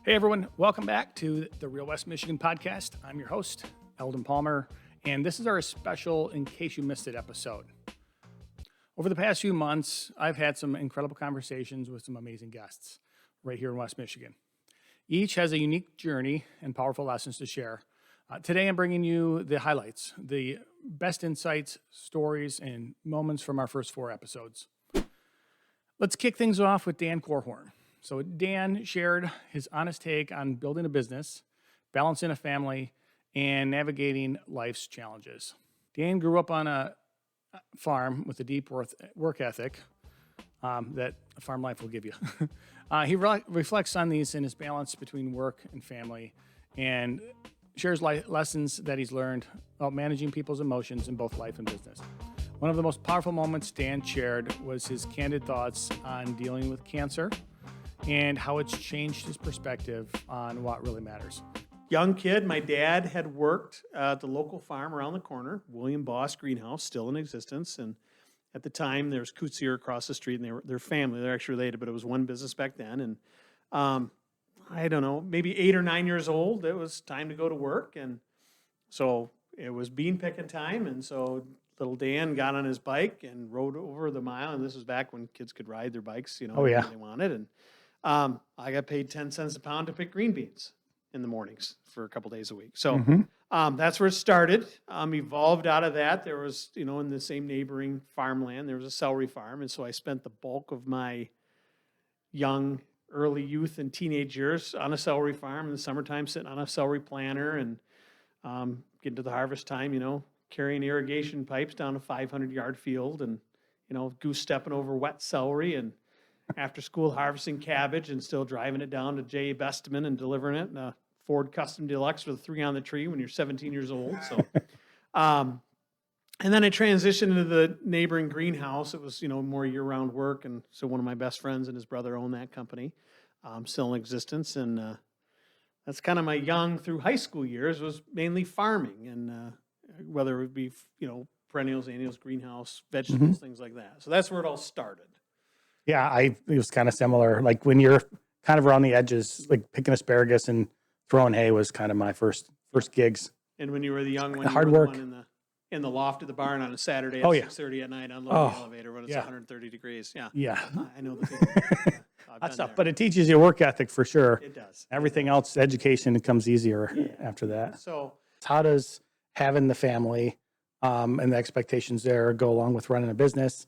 Hey everyone, welcome back to the Real West Michigan podcast. I'm your host, Eldon Palmer, and this is our special In Case You Missed It episode. Over the past few months, I've had some incredible conversations with some amazing guests right here in West Michigan. Each has a unique journey and powerful lessons to share. Today I'm bringing you the highlights, the best insights, stories, and moments from our first 4 episodes. Let's kick things off with Dan Korhorn. So Dan shared his honest take on building a business, balancing a family, and navigating life's challenges. Dan grew up on a farm with a deep work ethic that a farm life will give you. He reflects on these in his balance between work and family and shares lessons that he's learned about managing people's emotions in both life and business. One of the most powerful moments Dan shared was his candid thoughts on dealing with cancer and how it's changed his perspective on what really matters. Young kid, my dad had worked at the local farm around the corner, William Boss Greenhouse, still in existence. And at the time, there was Coetsier across the street, and their family. They're actually related, but it was one business back then. And I don't know, maybe 8 or 9 years old, it was time to go to work. And so it was bean picking time. And so little Dan got on his bike and rode over the mile. And this was back when kids could ride their bikes, when they wanted. And I got paid 10 cents a pound to pick green beans in the mornings for a couple days a week. So that's where it started. Evolved out of that. There was, in the same neighboring farmland, there was a celery farm. And so I spent the bulk of my young, early youth and teenage years on a celery farm in the summertime, sitting on a celery planter and getting to the harvest time, carrying irrigation pipes down a 500-yard field and, goose stepping over wet celery and after school harvesting cabbage and still driving it down to J. Bestman and delivering it in a Ford Custom Deluxe with a 3 on the tree when you're 17 years old. So, and then I transitioned into the neighboring greenhouse. It was, more year-round work. And so one of my best friends and his brother owned that company, still in existence. And that's kind of my young through high school years was mainly farming and whether it would be, perennials, annuals, greenhouse, vegetables, things like that. So that's where it all started. Yeah, it was kind of similar. Like when you're kind of around the edges, like picking asparagus and throwing hay was kind of my first gigs. And when you were the young one, hard you were work the one in the loft of the barn on a Saturday at 6:30 at night, unloading the elevator when it's 130 degrees. Yeah, I know the feeling. That's tough, but it teaches you work ethic for sure. It does. Everything else, education, becomes easier after that. So how does having the family and the expectations there go along with running a business?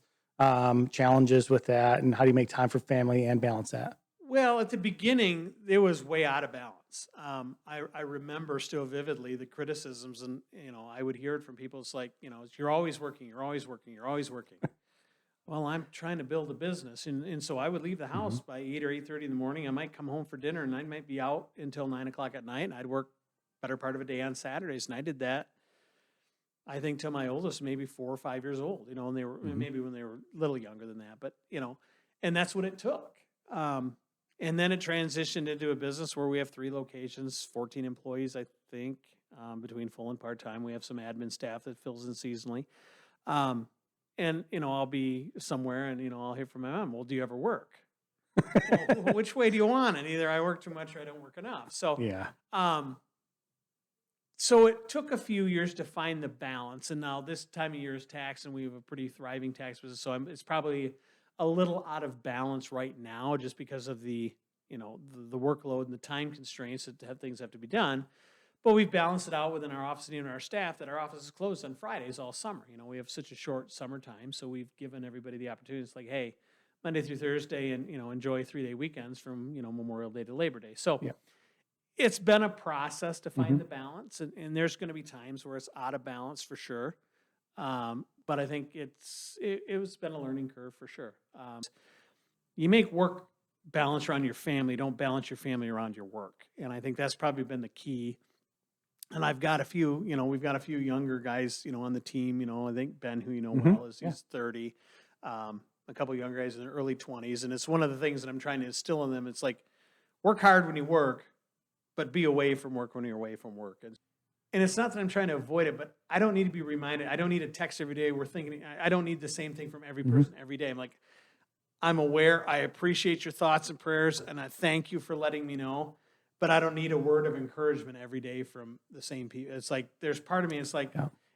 Challenges with that, and how do you make time for family and balance that? Well, at the beginning, it was way out of balance. I remember still vividly the criticisms, and I would hear it from people. It's like, you're always working, you're always working, you're always working. Well, I'm trying to build a business, and so I would leave the house by 8 or 8:30 in the morning. I might come home for dinner, and I might be out until 9 o'clock at night, and I'd work better part of a day on Saturdays, and I did that. I think till my oldest, maybe 4 or 5 years old, and they were maybe when they were a little younger than that, but and that's what it took. And then it transitioned into a business where we have 3 locations, 14 employees, I think, between full and part-time. We have some admin staff that fills in seasonally. And, I'll be somewhere and, I'll hear from my mom, well, do you ever work? Well, which way do you want it? Either I work too much or I don't work enough. So, So it took a few years to find the balance, and now this time of year is tax, and we have a pretty thriving tax business, so it's probably a little out of balance right now just because of the workload and the time constraints that things have to be done. But we've balanced it out within our office and even our staff that our office is closed on Fridays all summer. We have such a short summertime, so we've given everybody the opportunity. It's like, hey, Monday through Thursday, and enjoy 3-day weekends from Memorial Day to Labor Day. So. Yeah. It's been a process to find the balance, and there's going to be times where it's out of balance for sure. But I think it's been a learning curve for sure. You make work balance around your family, don't balance your family around your work. And I think that's probably been the key. And I've got a few, we've got a few younger guys, on the team, I think Ben, who well, he's 30. A couple of younger guys in their early 20s. And it's one of the things that I'm trying to instill in them. It's like, work hard when you work, but be away from work when you're away from work. And it's not that I'm trying to avoid it, but I don't need to be reminded. I don't need a text every day. I don't need the same thing from every person every day. I'm like, I'm aware. I appreciate your thoughts and prayers, and I thank you for letting me know. but I don't need a word of encouragement every day from the same people. It's like, there's part of me, it's like,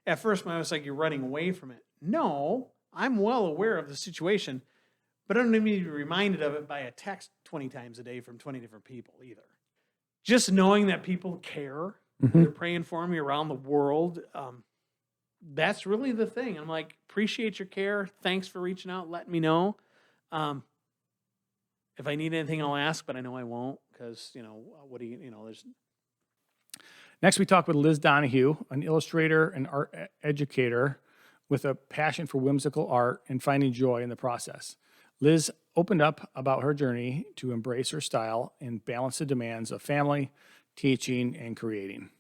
at first I was like, you're running away from it. No, I'm well aware of the situation, but I don't need to be reminded of it by a text 20 times a day from 20 different people either. Just knowing that people care, they're praying for me around the world. That's really the thing. I'm like, appreciate your care. Thanks for reaching out, letting me know. If I need anything, I'll ask, but I know I won't because, what do you know, there's. Next, we talk with Liz Donoghue, an illustrator and art educator with a passion for whimsical art and finding joy in the process. Liz opened up about her journey to embrace her style and balance the demands of family, teaching, and creating.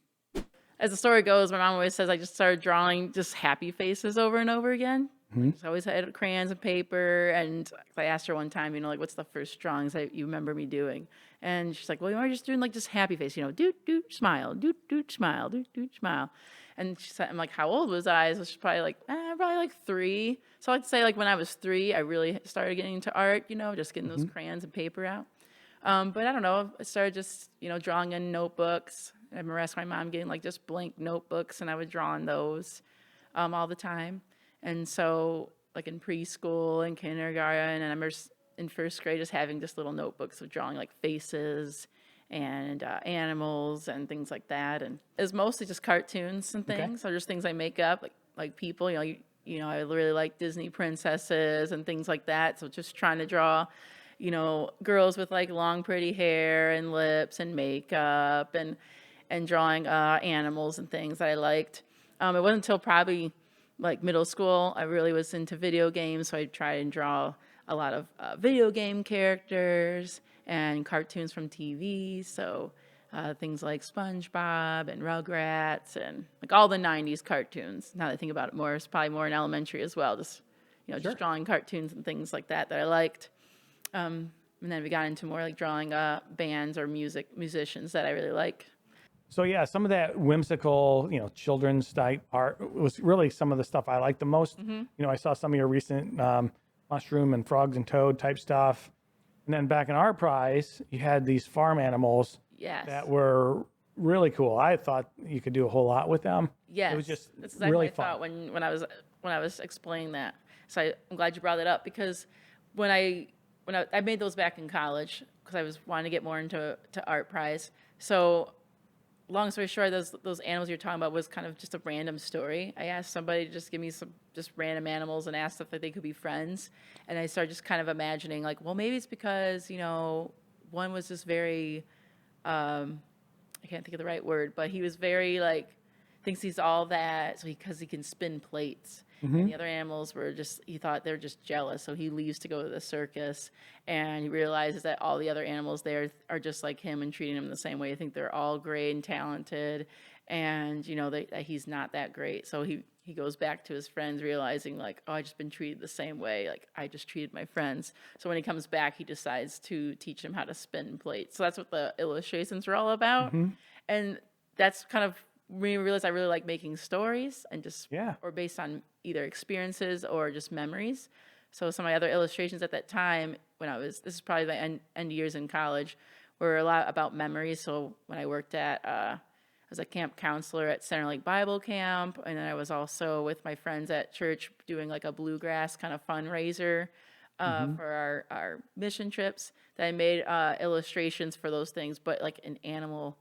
As the story goes, my mom always says I just started drawing just happy faces over and over again. I just always had crayons and paper, and I asked her one time, what's the first drawings that you remember me doing? And she's like, well, you're just doing like just happy face, doot, doot, smile, doot, doot, smile, doot, doot, smile. And she said, I'm like, how old was I? So she's probably like 3. So I'd say like when I was 3, I really started getting into art, just getting those crayons and paper out. But I don't know, I started just, drawing in notebooks. I remember asking my mom getting like just blank notebooks, and I would draw on those all the time. And so like in preschool and kindergarten, and I remember in first grade just having just little notebooks of drawing like faces and animals and things like that. And it was mostly just cartoons and things. So just things I make up, like people, I really like Disney princesses and things like that. So just trying to draw, girls with like long pretty hair and lips and makeup and drawing animals and things that I liked. It wasn't until probably like middle school I really was into video games, so I tried and draw a lot of video game characters and cartoons from TV. So things like SpongeBob and Rugrats and like all the 90s cartoons. Now that I think about it more, it's probably more in elementary as well. Just just drawing cartoons and things like that I liked. And then we got into more like drawing bands or musicians that I really like. So yeah, some of that whimsical, children's type art was really some of the stuff I liked the most. I saw some of your recent mushroom and frogs and toad type stuff. And then back in our prize, you had these farm animals that were really cool. I thought you could do a whole lot with them. Yes, it was just that's exactly really what I fun. thought when I was explaining that. So I'm glad you brought that up, because when I made those back in college, because I was wanting to get more into art prize. So long story short, those animals you're talking about was kind of just a random story. I asked somebody to just give me some just random animals and asked if they could be friends. And I started just kind of imagining like, well, maybe it's because, one was just very, I can't think of the right word, but he was very like, thinks he's all that because he can spin plates. And the other animals were he thought they were just jealous. So he leaves to go to the circus, and he realizes that all the other animals there are just like him and treating him the same way. I think they're all great and talented, and, that he's not that great. So he goes back to his friends realizing like, oh, I just been treated the same way. Like I just treated my friends. So when he comes back, he decides to teach them how to spin plates. So that's what the illustrations were all about. And that's kind of we realized I really like making stories and or based on either experiences or just memories. So some of my other illustrations at that time this is probably the end years in college, were a lot about memories. So when I worked I was a camp counselor at Center Lake Bible Camp, and then I was also with my friends at church doing like a bluegrass kind of fundraiser for our mission trips, that I made illustrations for those things, but like an animal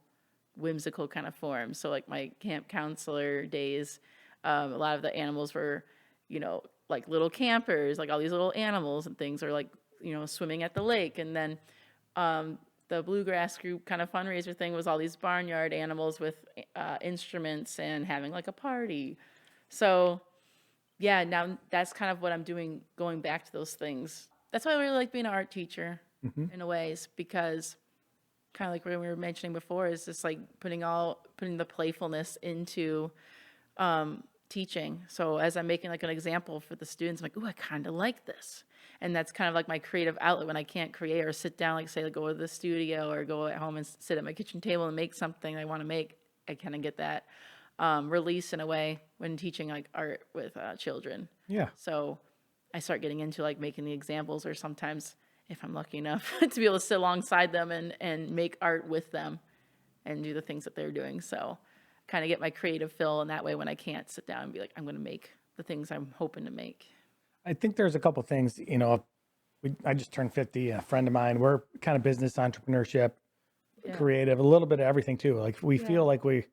whimsical kind of form. So like my camp counselor days, a lot of the animals were, like little campers, like all these little animals and things, or like, swimming at the lake. And then the bluegrass group kind of fundraiser thing was all these barnyard animals with instruments and having like a party. So yeah, now that's kind of what I'm doing, going back to those things. That's why I really like being an art teacher in a ways, because kind of like what we were mentioning before, is just like putting the playfulness into teaching. So as I'm making like an example for the students, I'm like, ooh, I kind of like this. And that's kind of like my creative outlet when I can't create or sit down, like say, like go to the studio or go at home and sit at my kitchen table and make something I want to make. I kind of get that release in a way when teaching like art with children. Yeah. So I start getting into like making the examples, or sometimes if I'm lucky enough to be able to sit alongside them and make art with them. and do the things that they're doing. So kind of get my creative fill in that way when I can't sit down and be like, I'm going to make the things I'm hoping to make. I think there's a couple things, I just turned 50, a friend of mine, we're kind of business entrepreneurship, creative, a little bit of everything too. Like we feel like we're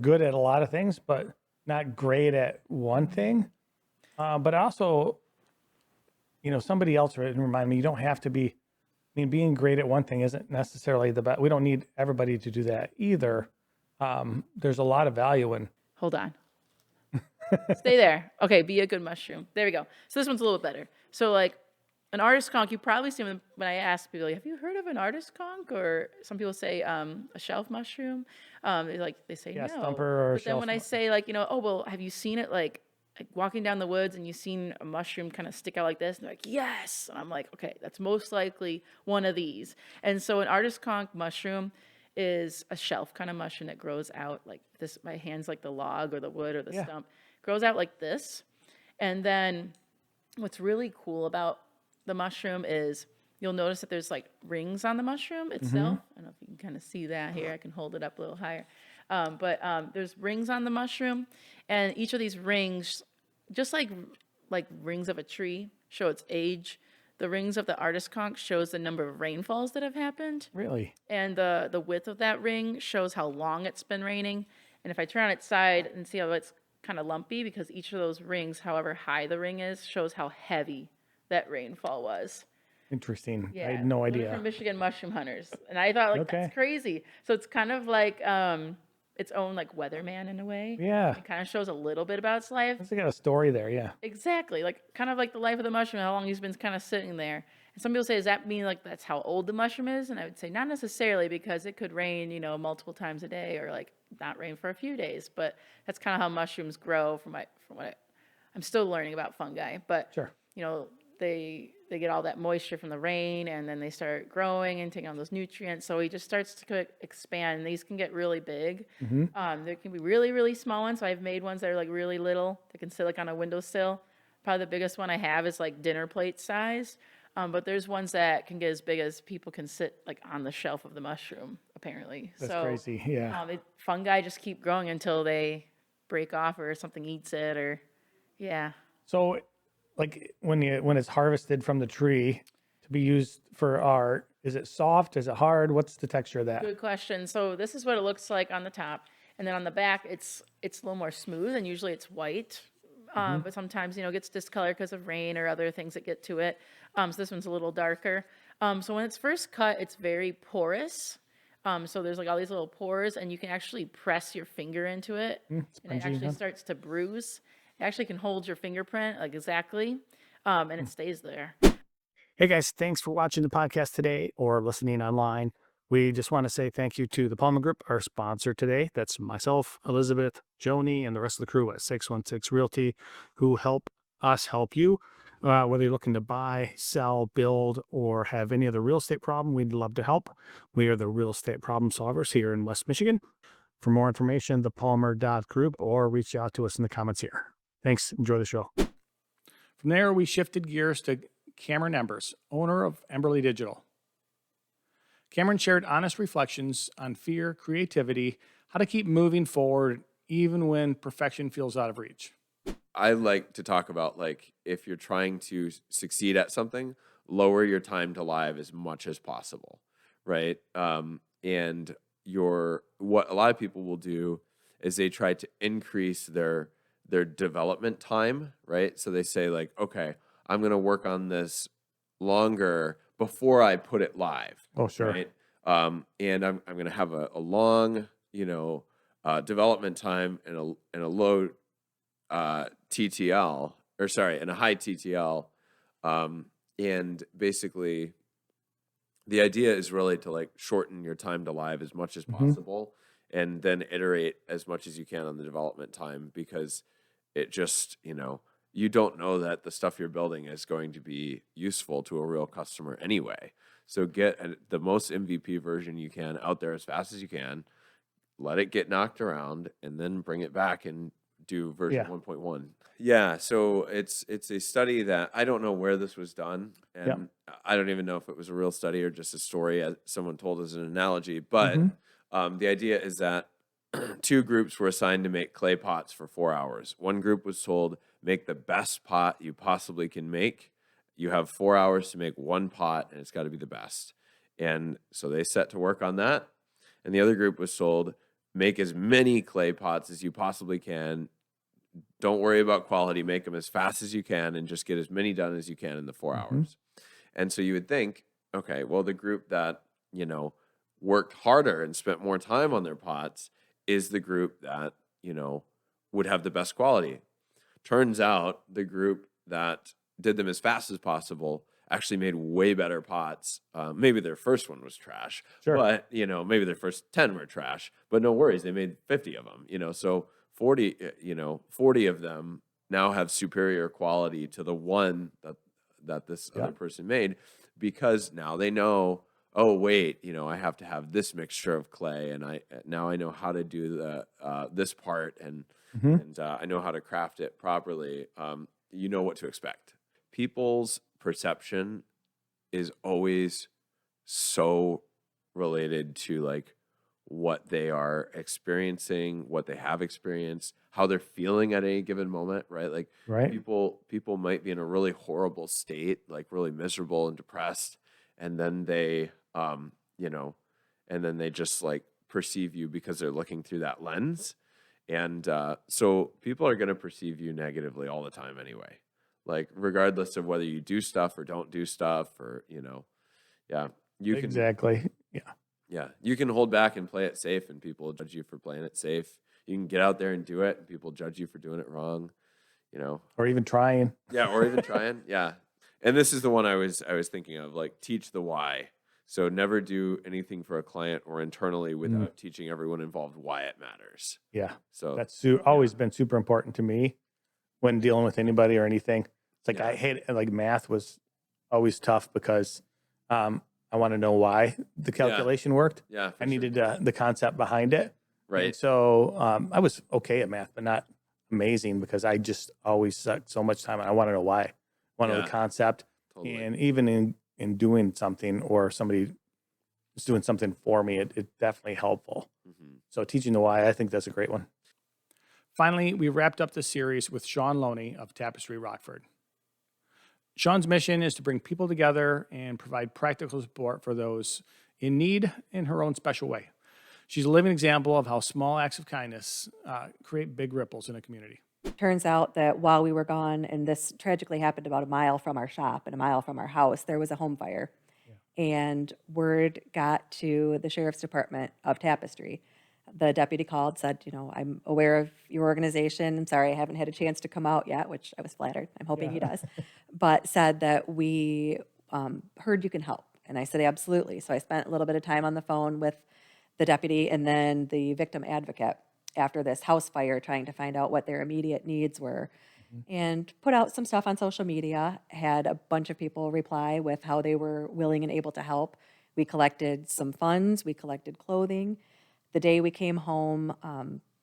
good at a lot of things, but not great at one thing. But also, somebody else remind me, you don't have to be, being great at one thing isn't necessarily the best. We don't need everybody to do that either. There's a lot of value in. Hold on. Stay there. Okay, be a good mushroom. There we go. So this one's a little better. So like an artist conch, you probably see them when I ask people, like, have you heard of an artist conch? Or some people say a shelf mushroom. They say no. Stumper or but then when I say oh, well, have you seen it like walking down the woods and you've seen a mushroom kind of stick out like this? And they're like, yes. And I'm like, okay, that's most likely one of these. And so an artist conch mushroom is a shelf kind of mushroom that grows out like this. My hand's like the log or the wood or the stump. Grows out like this. And then what's really cool about the mushroom is you'll notice that there's like rings on the mushroom itself. I don't know if you can kind of see that here. I can hold it up a little higher. But there's rings on the mushroom, and each of these rings, just like rings of a tree, show its age. The rings of the artist conch shows the number of rainfalls that have happened. Really? And the width of that ring shows how long it's been raining. And if I turn on its side and see how it's kind of lumpy, because each of those rings, however high the ring is, shows how heavy that rainfall was. Interesting. Yeah. I had no They're idea. from Michigan mushroom hunters. And I thought that's crazy. So it's kind of like its own like weatherman in a way. Yeah. It kind of shows a little bit about its life. It's got a story there. Yeah. Exactly. Like kind of like the life of the mushroom, how long he's been kind of sitting there. And some people say, does that mean like that's how old the mushroom is? And I would say not necessarily, because it could rain, multiple times a day, or like not rain for a few days. But that's kind of how mushrooms grow from what I'm still learning about fungi. But sure. They get all that moisture from the rain, and then they start growing and taking on those nutrients. So he just starts to expand. These can get really big. There can be really, really small ones. So I've made ones that are like really little. They can sit like on a windowsill. Probably the biggest one I have is like dinner plate size. But there's ones that can get as big as people can sit like on the shelf of the mushroom, apparently. That's crazy. Yeah. Fungi just keep growing until they break off or something eats it, or So like when it's harvested from the tree to be used for art, is it soft? Is it hard? What's the texture of that? Good question. So this is what it looks like on the top, and then on the back, it's a little more smooth, and usually it's white. But sometimes it gets discolored because of rain or other things that get to it. So this one's a little darker. So when it's first cut, it's very porous. So there's like all these little pores, and you can actually press your finger into it, and it actually starts to bruise. It actually can hold your fingerprint like exactly, and it stays there. Hey guys, thanks for watching the podcast today or listening online. We just want to say thank you to the Palmer Group, our sponsor today. That's myself, Elizabeth, Joni, and the rest of the crew at 616 Realty, who help us help you. Whether you're looking to buy, sell, build, or have any other real estate problem, we'd love to help. We are the real estate problem solvers here in West Michigan. For more information, thepalmer.group, or reach out to us in the comments here. Thanks. Enjoy the show. From there, we shifted gears to Cameron Embers, owner of Emberly Digital. Cameron shared honest reflections on fear, creativity, how to keep moving forward even when perfection feels out of reach. I like to talk about, like, if you're trying to succeed at something, lower your time to live as much as possible, right? And what a lot of people will do is they try to increase their development time, right? So they say like, okay, I'm going to work on this longer before I put it live. Oh, sure. Right? And I'm going to have a long, development time and a low TTL, and a high TTL. And basically the idea is really to like shorten your time to live as much as possible, and then iterate as much as you can on the development time, because it just, you don't know that the stuff you're building is going to be useful to a real customer anyway. So get the most MVP version you can out there as fast as you can, let it get knocked around, and then bring it back and do version 1.1. Yeah, so it's a study that I don't know where this was done, and I don't even know if it was a real study or just a story as someone told as an analogy, but The idea is that two groups were assigned to make clay pots for 4 hours. One group was told, make the best pot you possibly can make. You have 4 hours to make one pot, and it's got to be the best. And so they set to work on that. And the other group was told, make as many clay pots as you possibly can. Don't worry about quality. Make them as fast as you can and just get as many done as you can in the 4 hours. And so you would think, okay, well, the group that, worked harder and spent more time on their pots is the group that, would have the best quality. Turns out the group that did them as fast as possible actually made way better pots. Maybe their first one was trash, but, maybe their first 10 were trash, but no worries. They made 50 of them, so 40 of them now have superior quality to the one that this other person made, because now they know, oh wait, I have to have this mixture of clay, and I know how to do this part, and I know how to craft it properly. You know what to expect. People's perception is always so related to like what they are experiencing, what they have experienced, how they're feeling at any given moment, right? Like people might be in a really horrible state, like really miserable and depressed, and then they and then they just like perceive you because they're looking through that lens. And so people are going to perceive you negatively all the time anyway, like regardless of whether you do stuff or don't do stuff, or you can you can hold back and play it safe, and people judge you for playing it safe. You can get out there and do it, and people judge you for doing it wrong, or even trying. And this is the one I was thinking of, like, teach the why. So never do anything for a client or internally without teaching everyone involved why it matters. Yeah. So that's always been super important to me when dealing with anybody or anything. It's like I hate, like, math was always tough because I want to know why the calculation worked. Yeah, I needed the concept behind it. Right. And so I was okay at math, but not amazing, because I just always sucked so much time. And I want to know why. I want to know the concept. Totally. And even in doing something, or somebody is doing something for me, it's definitely helpful. So teaching the why, I think that's a great one. Finally, we wrapped up the series with Shawn Loney of Tapestry Rockford. Shawn's mission is to bring people together and provide practical support for those in need in her own special way. She's a living example of how small acts of kindness create big ripples in a community. Turns out that while we were gone, and this tragically happened about a mile from our shop and a mile from our house, there was a home fire. And word got to the Sheriff's Department of Tapestry. The deputy called, said, I'm aware of your organization. I'm sorry I haven't had a chance to come out yet, which I was flattered. I'm hoping he does. But said that we heard you can help. And I said, absolutely. So I spent a little bit of time on the phone with the deputy and then the victim advocate after this house fire, trying to find out what their immediate needs were. And put out some stuff on social media, had a bunch of people reply with how they were willing and able to help. We collected some funds, we collected clothing. The day we came home,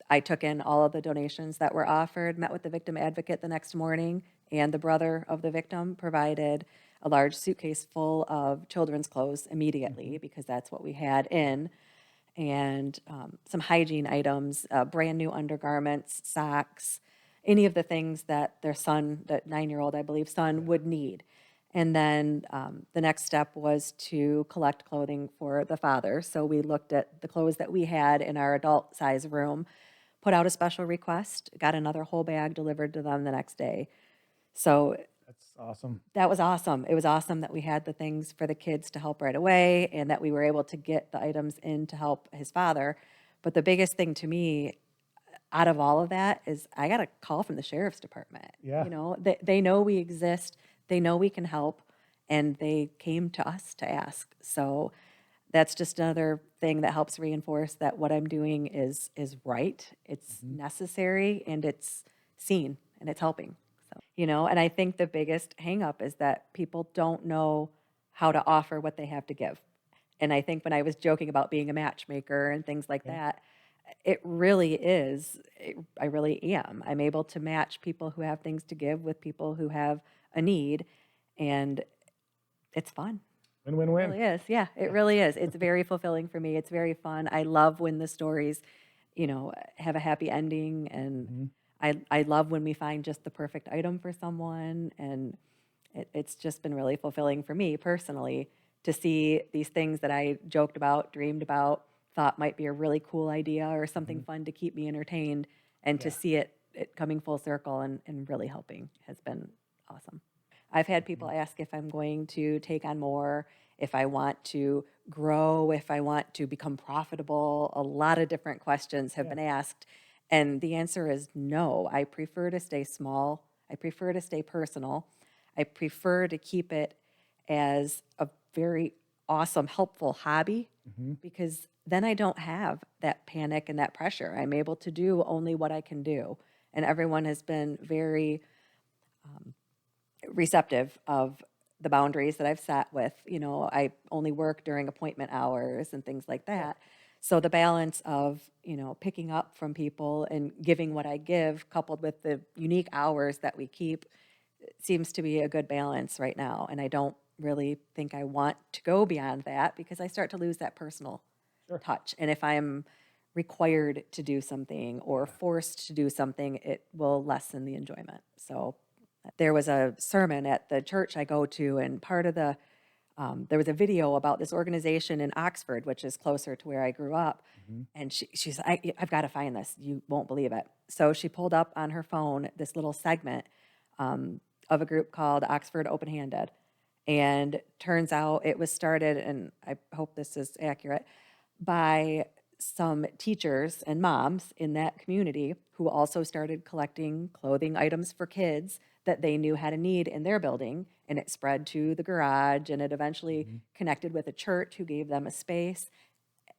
I took in all of the donations that were offered, met with the victim advocate the next morning, and the brother of the victim provided a large suitcase full of children's clothes immediately, because that's what we had in, and some hygiene items, brand new undergarments, socks, any of the things that their son, that 9-year-old, I believe, son would need. And then the next step was to collect clothing for the father. So we looked at the clothes that we had in our adult size room, put out a special request, got another whole bag delivered to them the next day. So that's awesome. That was awesome. It was awesome that we had the things for the kids to help right away, and that we were able to get the items in to help his father. But the biggest thing to me out of all of that is I got a call from the Sheriff's Department. They know we exist. They know we can help, and they came to us to ask. So that's just another thing that helps reinforce that what I'm doing is right. It's necessary, and it's seen, and it's helping. So, and I think the biggest hang up is that people don't know how to offer what they have to give. And I think when I was joking about being a matchmaker and things like that, it really is, I really am. I'm able to match people who have things to give with people who have a need, and it's fun. Win, win, win. It really is. Yeah, it really is. It's very fulfilling for me. It's very fun. I love when the stories, have a happy ending, and I love when we find just the perfect item for someone, and it's just been really fulfilling for me personally to see these things that I joked about, dreamed about, thought might be a really cool idea or something fun to keep me entertained, and to see it coming full circle and really helping has been awesome. I've had people ask if I'm going to take on more, if I want to grow, if I want to become profitable. A lot of different questions have been asked. And the answer is no. I prefer to stay small. I prefer to stay personal. I prefer to keep it as a very awesome, helpful hobby, because then I don't have that panic and that pressure. I'm able to do only what I can do. And everyone has been very receptive of the boundaries that I've set with, I only work during appointment hours and things like that. So the balance of, picking up from people and giving what I give, coupled with the unique hours that we keep, seems to be a good balance right now. And I don't really think I want to go beyond that, because I start to lose that personal touch. And if I'm required to do something or forced to do something, it will lessen the enjoyment. So there was a sermon at the church I go to, and part of there was a video about this organization in Oxford, which is closer to where I grew up. And she's, I've got to find this. You won't believe it. So she pulled up on her phone this little segment of a group called Oxford Open-Handed. And turns out it was started, and I hope this is accurate, by some teachers and moms in that community who also started collecting clothing items for kids that they knew had a need in their building, and it spread to the garage, and it eventually connected with a church who gave them a space,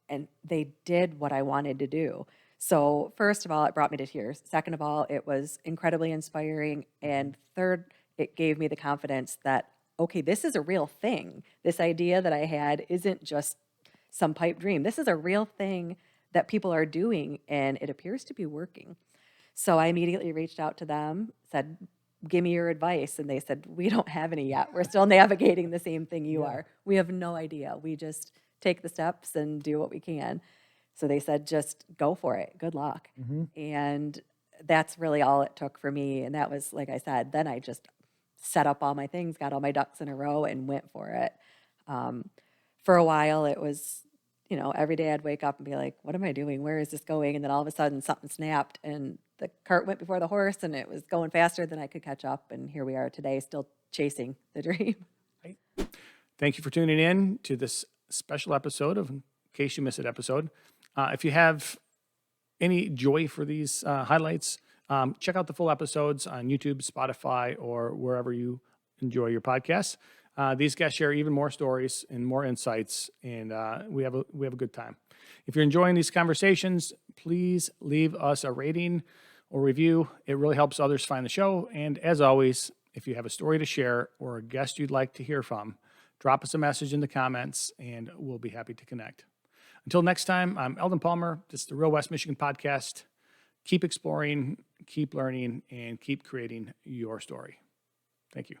and they did what I wanted to do. So first of all, it brought me to tears. Second of all, it was incredibly inspiring. And third, it gave me the confidence that, okay, this is a real thing. This idea that I had isn't just some pipe dream. This is a real thing that people are doing, and it appears to be working. So I immediately reached out to them, said, give me your advice. And they said, we don't have any yet. We're still navigating the same thing you are. We have no idea. We just take the steps and do what we can. So they said, just go for it. Good luck. And that's really all it took for me. And that was, like I said, then I just set up all my things, got all my ducks in a row, and went for it. For a while, it was, every day I'd wake up and be like, what am I doing? Where is this going? And then all of a sudden something snapped, and the cart went before the horse, and it was going faster than I could catch up. And here we are today, still chasing the dream. Thank you for tuning in to this special episode of In Case You Missed It episode. If you have any joy for these highlights, check out the full episodes on YouTube, Spotify, or wherever you enjoy your podcasts. These guests share even more stories and more insights, and we have a good time. If you're enjoying these conversations, please leave us a rating or review. It really helps others find the show. And as always, if you have a story to share or a guest you'd like to hear from, drop us a message in the comments, and we'll be happy to connect. Until next time, I'm Eldon Palmer. This is the Real West Michigan Podcast. Keep exploring, keep learning, and keep creating your story. Thank you.